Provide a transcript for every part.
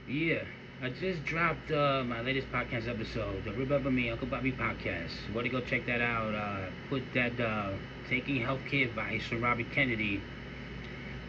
Yeah, I just dropped my latest podcast episode, the Remember Me, Uncle Bobby podcast. Want to go check that out? Put that Taking Healthcare Advice from Robert Kennedy.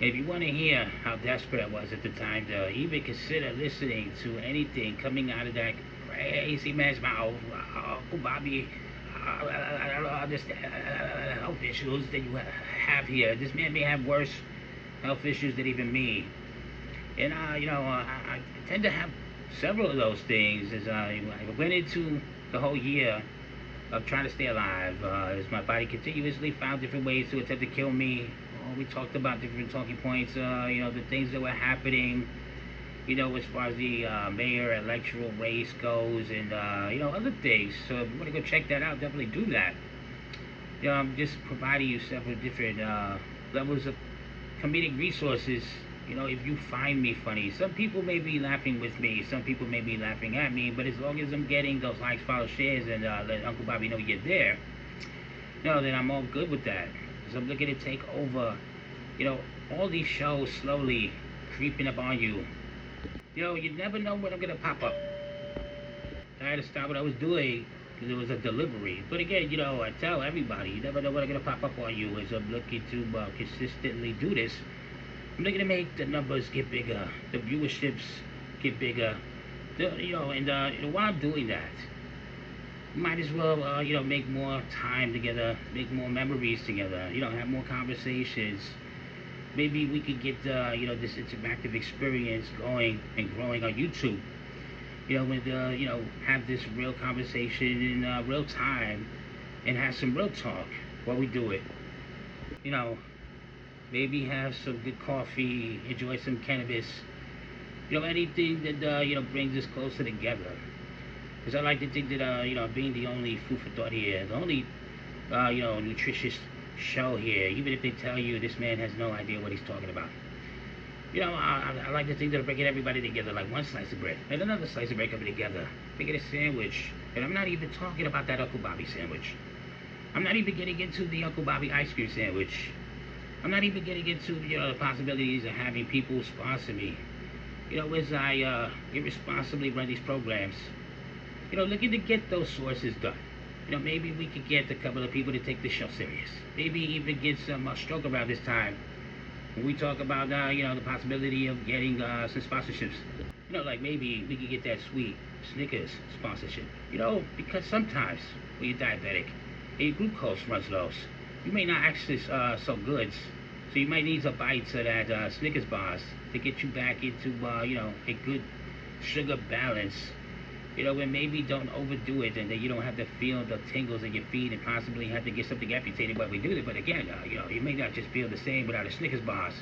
And if you want to hear how desperate I was at the time to even consider listening to anything coming out of that crazy man's mouth, Uncle Bobby, I don't understand health issues that you have here. This man may have worse health issues than even me. And I tend to have several of those things. As I went into the whole year of trying to stay alive, as my body continuously found different ways to attempt to kill me. We talked about different talking points. The things that were happening. As far as the mayor electoral race goes, and other things. So if you want to go check that out, definitely do that. I'm just providing you several different levels of comedic resources. If you find me funny, some people may be laughing with me, some people may be laughing at me, but as long as I'm getting those likes, follow, shares, and let Uncle Bobby know you're there, then I'm all good with that. So I'm looking to take over, you know, all these shows slowly creeping up on you. You never know when I'm gonna pop up. I had to stop what I was doing because it was a delivery. But again, I tell everybody, you never know when I'm gonna pop up on you. As I'm looking to consistently do this, I'm looking to make the numbers get bigger, the viewerships get bigger. And while I'm doing that, might as well, make more time together, make more memories together. Have more conversations. Maybe we could get, this interactive experience going and growing on YouTube. With have this real conversation in real time and have some real talk while we do it. You know, Maybe have some good coffee, enjoy some cannabis. Anything that brings us closer together. Because I like to think that being the only food for thought here, the only nutritious show here, even if they tell you this man has no idea what he's talking about. I like to think that I'm bringing everybody together like one slice of bread and another slice of bread coming together, making a sandwich. And I'm not even talking about that Uncle Bobby sandwich. I'm not even getting into the Uncle Bobby ice cream sandwich. I'm not even getting into the possibilities of having people sponsor me. As I irresponsibly run these programs, looking to get those sources done. Maybe we could get a couple of people to take the show serious. Maybe even get some stroke around this time when we talk about the possibility of getting some sponsorships. Like maybe we could get that sweet Snickers sponsorship. Because sometimes when you're diabetic and your glucose runs low, you may not access some goods, so you might need some bites of that Snickers bars to get you back into a good sugar balance. And maybe don't overdo it, and then you don't have to feel the tingles in your feet and possibly have to get something amputated while we do it. But again, you may not just feel the same without a Snickers bars.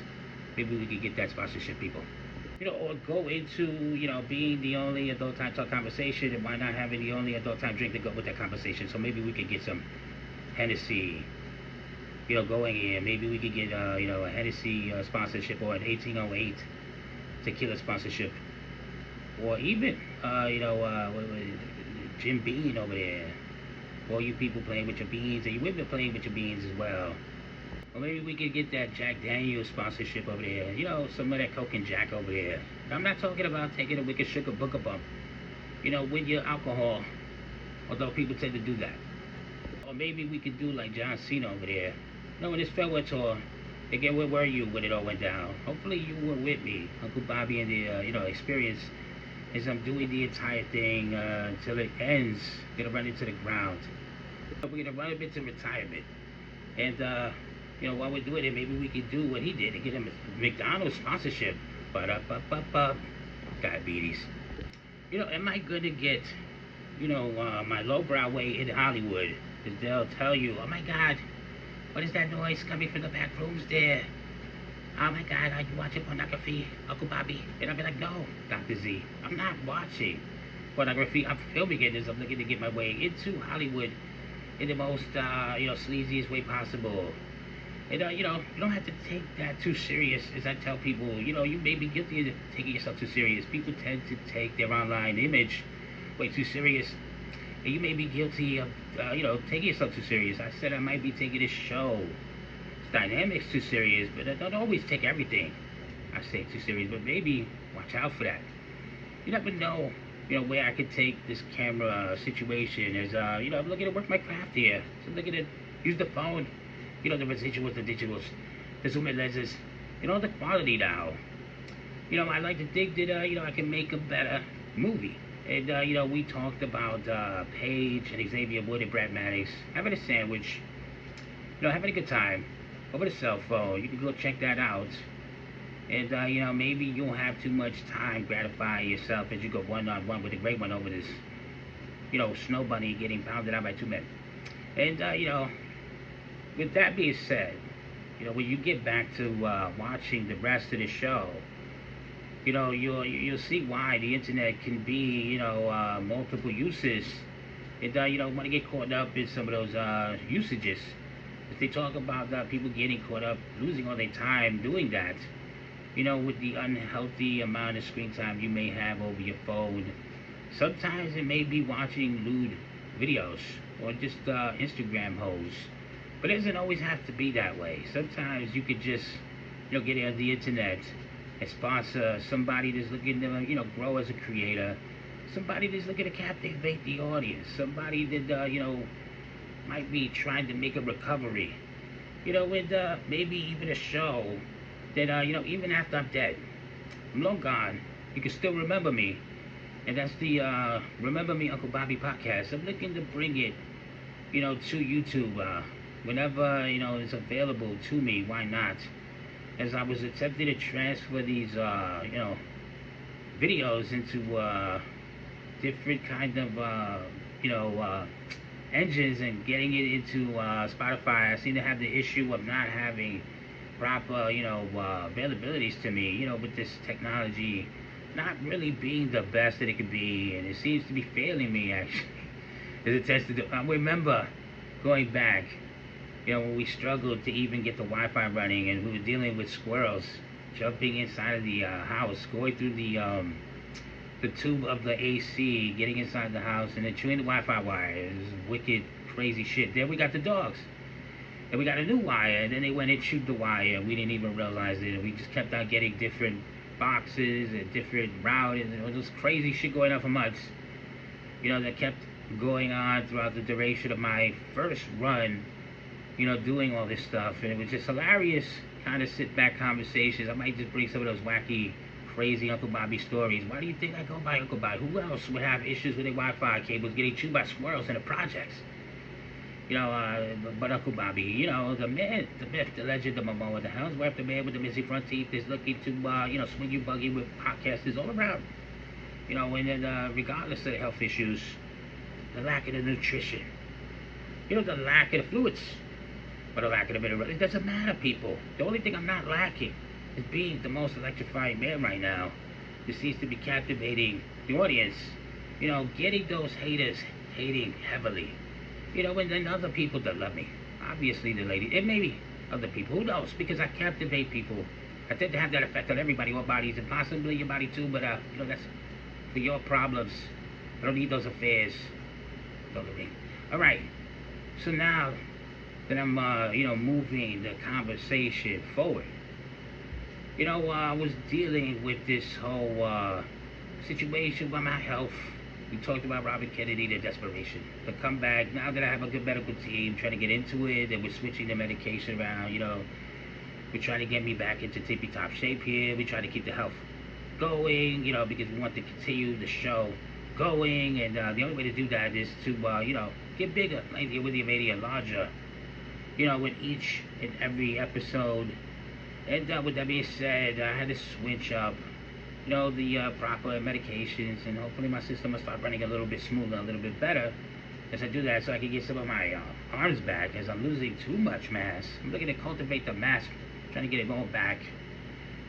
Maybe we could get that sponsorship, people. Or go into, being the only adult time talk conversation, and why not having the only adult time drink to go with that conversation. So maybe we could get some Hennessy, going in. Maybe we could get, a Hennessy sponsorship or an 1808 tequila sponsorship. Or even, Jim Bean over there. All you people playing with your beans, and you women playing with your beans as well. Or maybe we could get that Jack Daniels sponsorship over there. Some of that Coke and Jack over there. I'm not talking about taking a wicked sugar booker bump, with your alcohol. Although people tend to do that. Or maybe we could do like John Cena over there. In this farewell tour, again, where were you when it all went down? Hopefully you were with me, Uncle Bobby, and the experience as I'm doing the entire thing until it ends. Gonna run into the ground. We're gonna run a bit to retirement. And while we're doing it, maybe we could do what he did and get him a McDonald's sponsorship. Ba-da-ba-ba-ba. Diabetes. Am I gonna get, my lowbrow way in Hollywood? Because they'll tell you, oh my God, what is that noise coming from the back rooms there? Oh my God, are you watching pornography, Uncle Bobby? And I'll be like, no, Dr. Z, I'm not watching pornography. I'm filming it as I'm looking to get my way into Hollywood in the most, sleaziest way possible. And, you don't have to take that too serious. As I tell people, you may be guilty of taking yourself too serious. People tend to take their online image way too serious. And you may be guilty of, taking yourself too serious. I said I might be taking this show dynamics too serious, but I don't always take everything I say too serious, but maybe watch out for that. You never know, where I could take this camera situation. As I'm looking to work my craft here. So I'm looking to use the phone, the residuals, the digitals, the zoom in lenses, the quality now. I like to think that, I can make a better movie. And, we talked about Paige and Xavier Wood and Brad Maddox having a sandwich, having a good time over the cell phone. You can go check that out. And, maybe you won't have too much time gratifying yourself as you go one-on-one with a great one over this, snow bunny getting pounded out by two men. And, with that being said, when you get back to watching the rest of the show, you'll see why the internet can be, multiple uses. And, you don't want to get caught up in some of those usages. If they talk about people getting caught up, losing all their time doing that, with the unhealthy amount of screen time you may have over your phone. Sometimes it may be watching lewd videos or just Instagram hoes. But it doesn't always have to be that way. Sometimes you could just, get on the internet and sponsor somebody that's looking to, grow as a creator. Somebody that's looking to captivate the audience. Somebody that, might be trying to make a recovery. With maybe even a show that, even after I'm dead, I'm long gone, you can still remember me. And that's the Remember Me Uncle Bobby podcast. I'm looking to bring it, to YouTube whenever, it's available to me. Why not? As I was attempting to transfer these, videos into different kind of, engines and getting it into Spotify. I seem to have the issue of not having proper, availabilities to me, with this technology not really being the best that it could be, and it seems to be failing me, actually. As it tends to do. I remember going back, when we struggled to even get the Wi-Fi running, and we were dealing with squirrels jumping inside of the house, going through the tube of the AC, getting inside the house, and then chewing the Wi-Fi wire. It was wicked, crazy shit. Then we got the dogs. And we got a new wire, and then they went and chewed the wire, and we didn't even realize it. And we just kept on getting different boxes and different routers, and it was crazy shit going on for months. That kept going on throughout the duration of my first run, doing all this stuff. And it was just hilarious kind of sit-back conversations. I might just bring some of those wacky, crazy Uncle Bobby stories. Why do you think I go by Uncle Bobby? Who else would have issues with their Wi-Fi cables getting chewed by squirrels in the projects? But Uncle Bobby, the myth, the legend, the Momoa, the Helmsworth, the man with the missing front teeth is looking to, swing you buggy with podcasters all around. And then regardless of the health issues, the lack of the nutrition, the lack of the fluids, but the lack of the mineral, it doesn't matter, people. The only thing I'm not lacking is being the most electrifying man right now. This seems to be captivating the audience, getting those haters hating heavily. And then other people that love me. Obviously the lady, and maybe other people, who knows, because I captivate people. I tend to have that effect on everybody, all bodies, and possibly your body too, but, that's for your problems. I don't need those affairs. Don't let me. Alright, so now that I'm, moving the conversation forward, I was dealing with this whole, situation with my health. We talked about Robert Kennedy, the desperation, the comeback. Now that I have a good medical team trying to get into it, and we're switching the medication around, we're trying to get me back into tippy-top shape here. We try to keep the health going, because we want to continue the show going, and the only way to do that is to, get bigger, with the media larger, with each and every episode. And with that being said, I had to switch up the proper medications, and hopefully my system will start running a little bit smoother, a little bit better as I do that, so I can get some of my arms back, as I'm losing too much mass. I'm looking to cultivate the mass, trying to get it going back.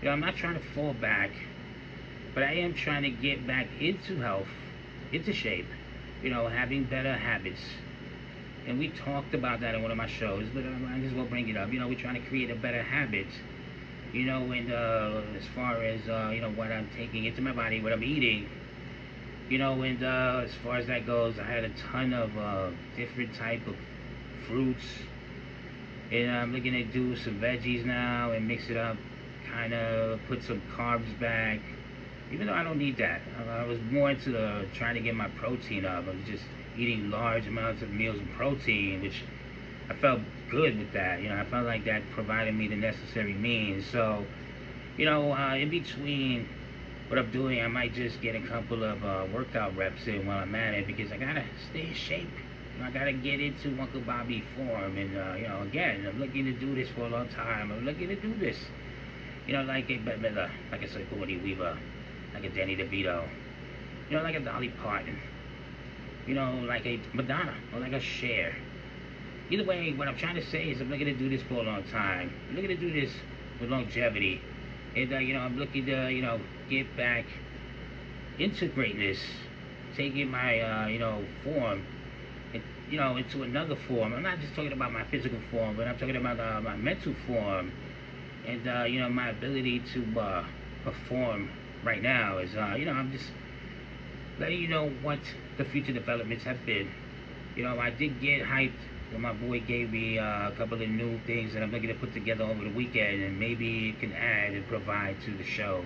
I'm not trying to fall back, but I am trying to get back into health, into shape, having better habits. And we talked about that in one of my shows, but I might as well bring it up. We're trying to create a better habit. And as far as, what I'm taking into my body, what I'm eating, and as far as that goes, I had a ton of different type of fruits, and I'm looking to do some veggies now and mix it up, kind of put some carbs back, even though I don't need that. I was more into trying to get my protein up. I was just eating large amounts of meals of protein, which I felt good with that. I felt like that provided me the necessary means. So, in between what I'm doing, I might just get a couple of workout reps in while I'm at it, because I gotta stay in shape. I gotta get into Uncle Bobby form, and again, I'm looking to do this for a long time. I'm looking to do this, like a Bette Midler, like a Sigourney Weaver, like a Danny DeVito, like a Dolly Parton, like a Madonna, or like a Cher. Either way, what I'm trying to say is I'm looking to do this for a long time. I'm looking to do this with longevity. And, I'm looking to, get back into greatness, taking my, form, and, into another form. I'm not just talking about my physical form, but I'm talking about my mental form. And, my ability to perform right now is, I'm just letting you know what the future developments have been. I did get hyped when my boy gave me a couple of new things that I'm looking to put together over the weekend, and maybe it can add and provide to the show.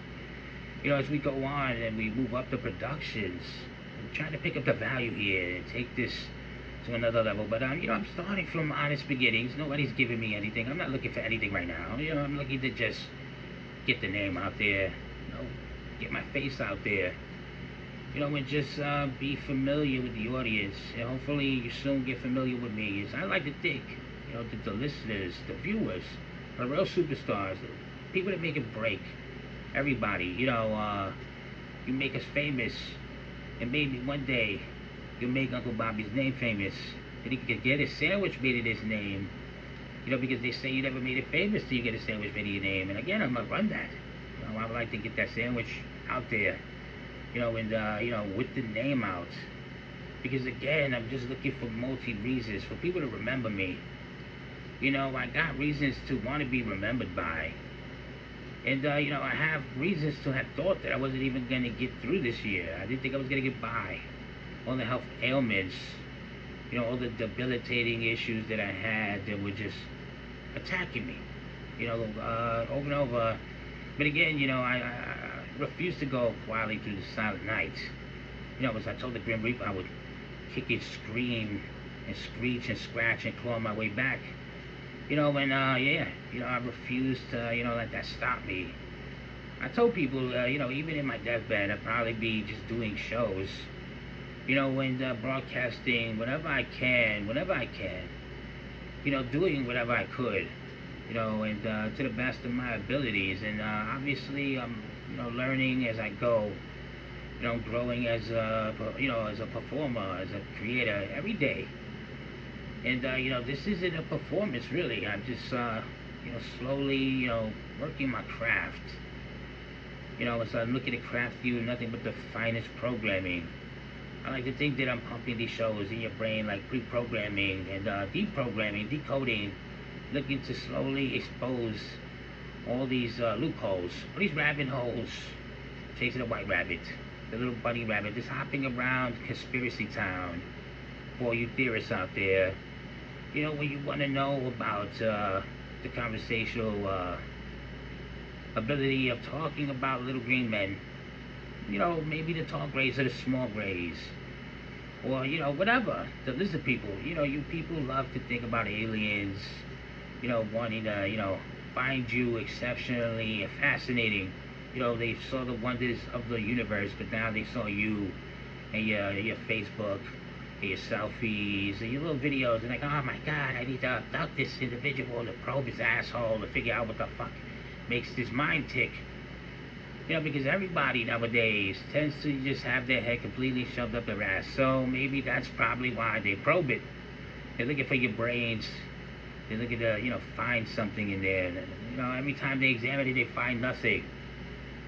As we go on and we move up the productions, I'm trying to pick up the value here and take this to another level. But I'm starting from honest beginnings. Nobody's giving me anything. I'm not looking for anything right now. I'm looking to just get the name out there, get my face out there. And just be familiar with the audience. And hopefully you soon get familiar with me. As I like to think, that the listeners, the viewers, are real superstars, people that make it break. Everybody, you make us famous, and maybe one day you'll make Uncle Bobby's name famous, and he can get a sandwich made in his name. Because they say you never made it famous till you get a sandwich made in your name. And again, I'm gonna run that. I would like to get that sandwich out there. And with the name out, because again, I'm just looking for reasons for people to remember me. I got reasons to want to be remembered by, and I have reasons to have thought that I wasn't even going to get through this year. I didn't think I was going to get by. All the health ailments, all the debilitating issues that I had that were just attacking me, over and over. But again, I refused to go quietly through the silent night. As I told the Grim Reaper, I would kick and scream and screech and scratch and claw my way back. I refused to, let that stop me. I told people, even in my deathbed, I'd probably be just doing shows, when broadcasting whenever I can, doing whatever I could, and to the best of my abilities. And obviously, I'm learning as I go, growing as as a performer, as a creator every day. And this isn't a performance really. I'm just slowly working my craft. As I'm looking to craft you nothing but the finest programming. I like to think that I'm pumping these shows in your brain like pre-programming and deprogramming, decoding, looking to slowly expose all these loopholes, all these rabbit holes, chasing a white rabbit, the little bunny rabbit, just hopping around conspiracy town for you theorists out there. When you want to know about the conversational ability of talking about little green men, maybe the tall grays or the small grays, or whatever, the lizard people. You people love to think about aliens, wanting to find you exceptionally fascinating. They saw the wonders of the universe, but now they saw you and your Facebook and your selfies and your little videos, and like, oh my god, I need to abduct this individual to probe his asshole to figure out what the fuck makes his mind tick. Because everybody nowadays tends to just have their head completely shoved up their ass. So maybe that's probably why they probe it. They're looking for your brains. They're looking to, find something in there. And, every time they examine it, they find nothing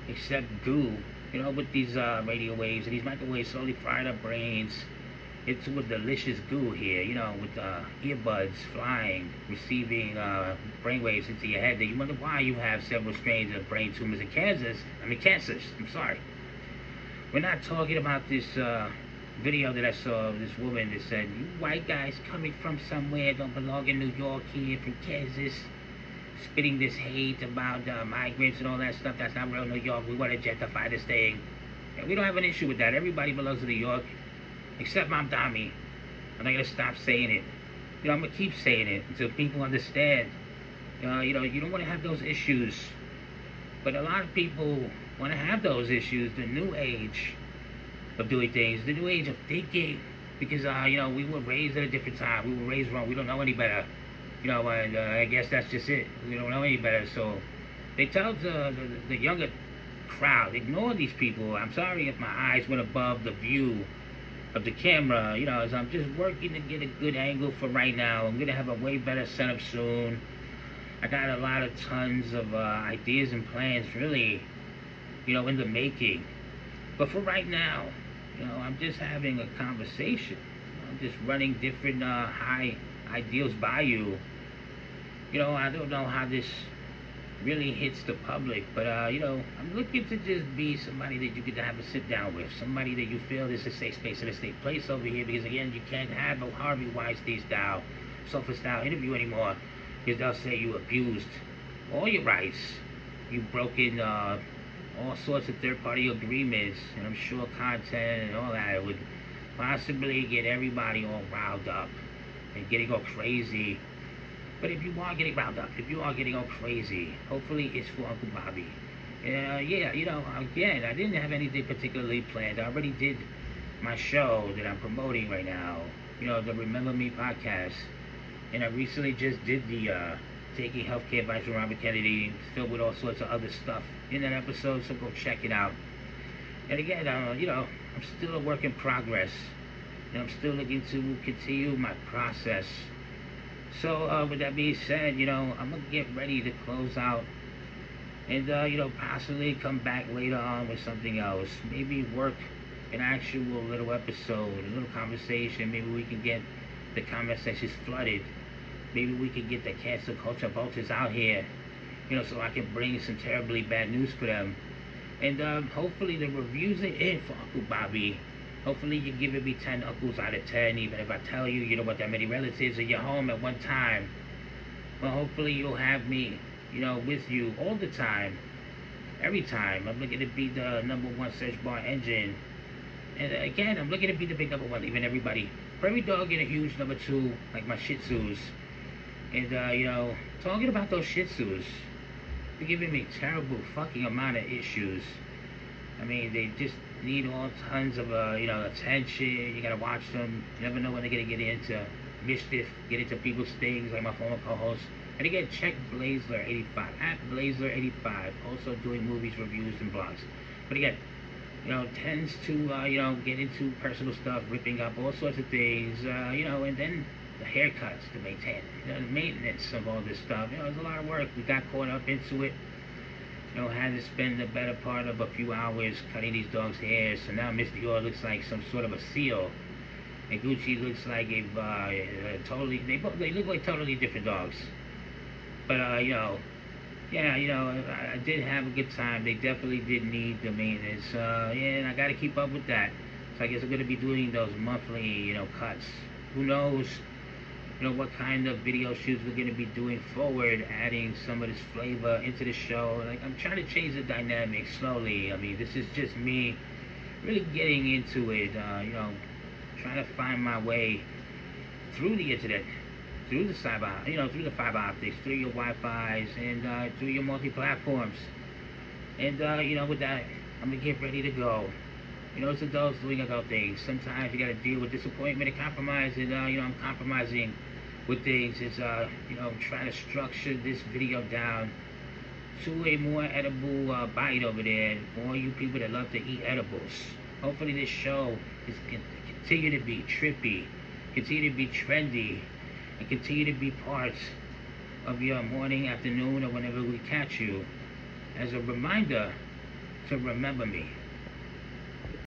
except goo. With these radio waves and these microwaves slowly frying our brains into a delicious goo here, with earbuds flying, receiving brainwaves into your head. That you wonder why you have several strains of brain tumors and cancers. I'm sorry. We're not talking about this video that I saw of this woman that said, you white guys coming from somewhere don't belong in New York here, from Kansas, spitting this hate about migrants and all that stuff. That's not real New York. We want to gentrify this thing. And we don't have an issue with that. Everybody belongs to New York, except Mamdani. I'm not gonna stop saying it. I'm gonna keep saying it until people understand. You don't want to have those issues, but a lot of people want to have those issues. The new age of doing things, the new age of thinking, because we were raised at a different time. We were raised wrong. We don't know any better. And I guess that's just it. We don't know any better. So they tell the younger crowd, ignore these people. I'm sorry if my eyes went above the view of the camera, as I'm just working to get a good angle for right now. I'm gonna have a way better setup soon. I got a lot of tons of ideas and plans, really, in the making. But for right now, I'm just having a conversation. I'm just running different high ideals by you. I don't know how this really hits the public, but I'm looking to just be somebody that you could have a sit down with, somebody that you feel is a safe space and a safe place over here, because again, you can't have a Harvey Weinstein style, sofa style interview anymore, because they'll say you abused all your rights, you've broken all sorts of third-party agreements, and I'm sure content and all that would possibly get everybody all riled up and getting all crazy. But if you are getting riled up, if you are getting all crazy, hopefully it's for Uncle Bobby. Yeah, again, I didn't have anything particularly planned. I already did my show that I'm promoting right now, the Remember Me podcast. And I recently just did the Taking Healthcare Advice from Robert Kennedy, filled with all sorts of other stuff in that episode, so go check it out. And again, I'm still a work in progress, and I'm still looking to continue my process. So with that being said, I'm gonna get ready to close out, and possibly come back later on with something else. Maybe work an actual little episode, a little conversation. Maybe we can get the comment sections flooded. Maybe we can get the cancel culture vultures out here, so I can bring some terribly bad news for them. And hopefully the reviews are in for Uncle Bobby. Hopefully you're giving me 10 uncles out of 10, even if I tell you you don't want that many relatives in your home at one time. Well, hopefully you'll have me, with you all the time, every time. I'm looking to be the #1 search bar engine. And again, I'm looking to be the big #1, leaving everybody. For every dog, get a huge #2, like my Shih Tzus. And, talking about those Shih Tzus, they're giving me terrible fucking amount of issues. I mean, they just need all tons of, attention. You gotta watch them. You never know when they're gonna get into mischief, get into people's things, like my former co-host. And again, check Blazler85, at Blazler85, also doing movies, reviews, and blogs. But again, tends to, get into personal stuff, ripping up all sorts of things, and then the haircuts to maintain, the maintenance of all this stuff. It's a lot of work. We got caught up into it. Had to spend the better part of a few hours cutting these dogs' hair. So now Miss Dior looks like some sort of a seal, and Gucci looks like a totally. They look like totally different dogs. But I did have a good time. They definitely did need the maintenance. And I got to keep up with that. So I guess I'm going to be doing those monthly, cuts. Who knows? What kind of video shoots we're going to be doing forward, adding some of this flavor into the show. Like, I'm trying to change the dynamic slowly. I mean, this is just me really getting into it, trying to find my way through the internet, through the cyber, through the fiber optics, through your Wi-Fi's, and through your multi-platforms. And, with that, I'm going to get ready to go. It's adults doing adult things. Sometimes you got to deal with disappointment and compromise, and, I'm compromising with things. It's, I'm trying to structure this video down to a more edible bite over there for all you people that love to eat edibles. Hopefully this show is continue to be trippy, continue to be trendy, and continue to be part of your morning, afternoon, or whenever we catch you, as a reminder to remember me.